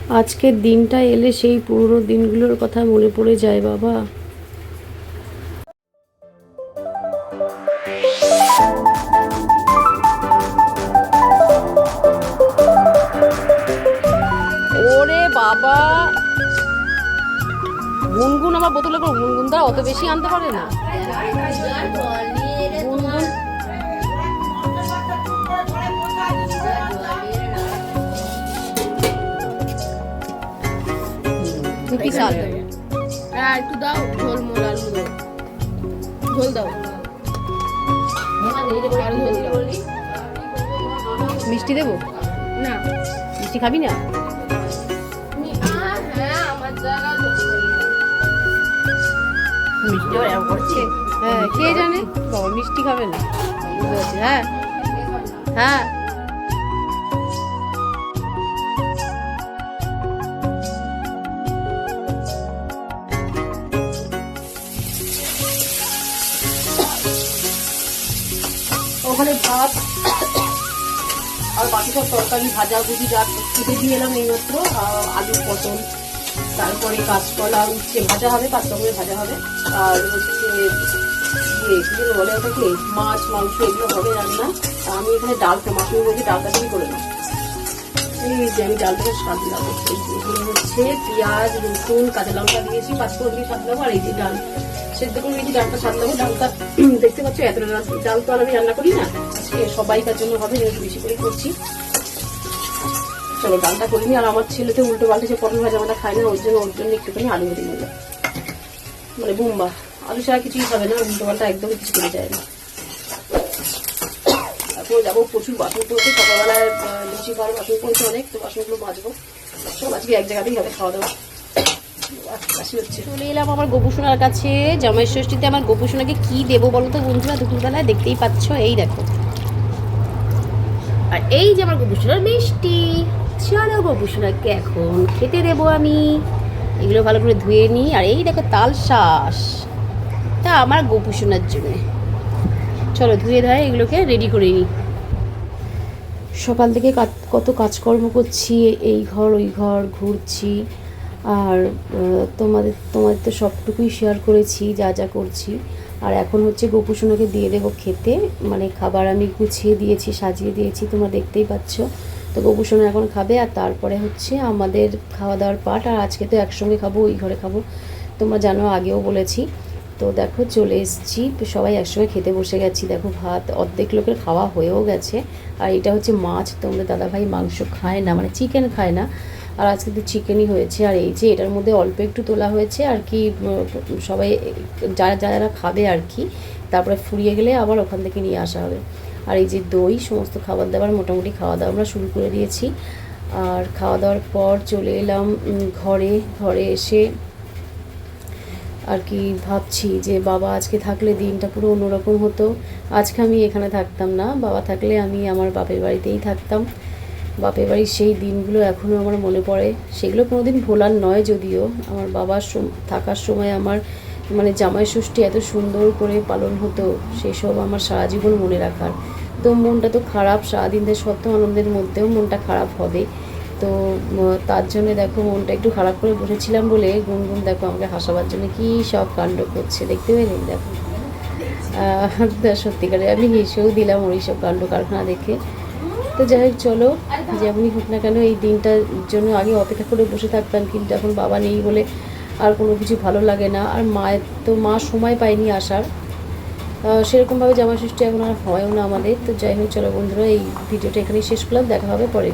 আজকের দিনটা এলে সেই পুরনো দিনগুলোর কথা মনে পড়ে যায় বাবা। ওরে বাবা, গুনগুন আমার বোতলে করে, গুনগুন তারা অত বেশি আনতে পারে না। গুনগুন একটু দাও, ঝোল মোল আলু দাও, ঝোল দাও, আরো ঝোল দাও। মিষ্টি দেবো না মিষ্টি খাবি না? হ্যাঁ আমার জায়গা মিষ্টি করছে, হ্যাঁ কে জানে বাবা মিষ্টি খাবে না। হ্যাঁ হ্যাঁ ওখানে ভাত আর বাকি সব তরকারি ভাজা ভুজি যা কেটে দিয়ে এলাম এইমাত্র। আলু পটল, তারপরে কাঁচকলা উচ্ছে ভাজা হবে, পাতলা করে ভাজা হবে। আর হচ্ছে বলে ওটাকে মাছ মাংস এগুলো হবে রান্না। আমি এখানে ডালটা মাছের মধ্যে ডালটা দিয়ে করে নেব। এই যে আমি ডালটাকে সাজলাম, এগুলো হচ্ছে পেঁয়াজ রসুন কাঁচা লঙ্কা দিয়েছি, পাঁচফোড়ন দিয়ে সাজলাম। আর এই যে ডাল সেদ্ধ করে নিয়েছি, ডালটা সাজলাম। ডালটা দেখতে পাচ্ছ এতটা ডাল তো আর আমি রান্না করি না, আজকে সবাইকার জন্য হবে, যেহেতু বেশি করে করছি। চলো ডালটা করিনি। আর আমার ছেলে তো উল্টো পাল্টে সে পটল ভাজা আমাদের খায় না, ওর জন্য একটুখানি আলু ভেজে নিল, মানে বুম্বা আলু ছাড়া কিছুই খাবে না, উল্টো পাল্টা একদম কিছু করে যায় না। তারপর যাবো প্রচুর বাসন পড়ছে, সকালবেলায় লুচি খাওয়ার বাসন পড়ছে অনেক, তো বাসনগুলো মাজবো। সব আজকে এক জায়গাতেই হবে খাওয়া দাওয়া। চলে এলাম আমার গোপুসোনার কাছে। জামাই ষষ্ঠীতে আমার গোপুসোনাকে কি দেবো বলো তো বন্ধুরা? দুপুরবেলায় দেখতেই পাচ্ছ, এই দেখো। আর এই যে আমার গোপুসোনার মিষ্টি। চলো গোপুসোনাকে এখন খেতে দেবো আমি। এগুলো ভালো করে ধুয়ে নিই। আর এই দেখো তাল শাঁস, তা আমার গোপুসোনার জন্য। চলো ধুয়ে ধায়ে এগুলোকে রেডি করে নিই। সকাল থেকে কত কাজকর্ম করছি, এই ঘর ওই ঘর ঘুরছি। আর তোমাদের তো সবটুকুই শেয়ার করেছি যা যা করছি। আর এখন হচ্ছে গোপুসোনাকে দিয়ে দেবো খেতে, মানে খাবার আমি গুছিয়ে দিয়েছি, সাজিয়ে দিয়েছি, তোমরা দেখতেই পাচ্ছ। তো গোপুসোনা এখন খাবে, আর তারপরে হচ্ছে আমাদের খাওয়া দাওয়ার পাট। আর আজকে তো একসঙ্গে খাবো, ওই ঘরে খাবো, তোমরা জানো, আগেও বলেছি। তো দেখো চলে এসেছি, সবাই একসঙ্গে খেতে বসে গেছি। দেখো ভাত অর্ধেক লোকের খাওয়া হয়েও গেছে। আর এটা হচ্ছে মাছ, তোমাদের দাদাভাই মাংস খায় না, মানে চিকেন খায় না, আর আজকে তো চিকেনই হয়েছে। আর এই যে এটার মধ্যে অল্প একটু তোলা হয়েছে আর কি, সবাই যারা যারা খাবে আর কি, তারপরে ফুরিয়ে গেলে আবার ওখান থেকে নিয়ে আসা হবে। আর এই যে দই, সমস্ত খাবার দাবার মোটামুটি খাওয়া দাওয়া আমরা শুরু করে দিয়েছি। আর খাওয়া দাওয়ার পর চলে এলাম ঘরে এসে আর কি ভাবছি যে বাবা আজকে থাকলে দিনটা পুরো অন্যরকম হতো। আজকে আমি এখানে থাকতাম না, বাবা থাকলে আমি আমার বাপের বাড়িতেই থাকতাম। বাপের বাড়ির সেই দিনগুলো এখনও আমার মনে পড়ে, সেগুলো কোনো দিন ভোলার নয়। যদিও আমার বাবার থাকার সময় আমার মানে জামাই ষষ্ঠী এত সুন্দর করে পালন হতো, সেসব আমার সারা জীবন মনে রাখার। তো মনটা তো খারাপ, সারাদিনের সত্য আনন্দের মধ্যেও মনটা খারাপ হবে। তো তার জন্য দেখো মনটা একটু খারাপ করে বসেছিলাম বলে গুনগুন দেখো আমাকে হাসাবার জন্য কী সব কাণ্ড করছে, দেখতে পেলেন? দেখো সত্যিকারে আমি হেসেও দিলাম ওর সব কাণ্ড কারখানা দেখে। তো যাই হোক, চলো যেমনই হোক না কেন, এই দিনটার জন্য আগে অপেক্ষা করে বসে থাকতাম, কিন্তু এখন বাবা নেই বলে আর কোনো কিছু ভালো লাগে না। আর মা সময় পায়নি আসার, সেরকমভাবে জামাই ষষ্ঠী এখন আর হয়ও না আমাদের। তো যাই হোক, চলো বন্ধুরা, এই ভিডিওটা এখানেই শেষ করলাম, দেখা হবে পরে।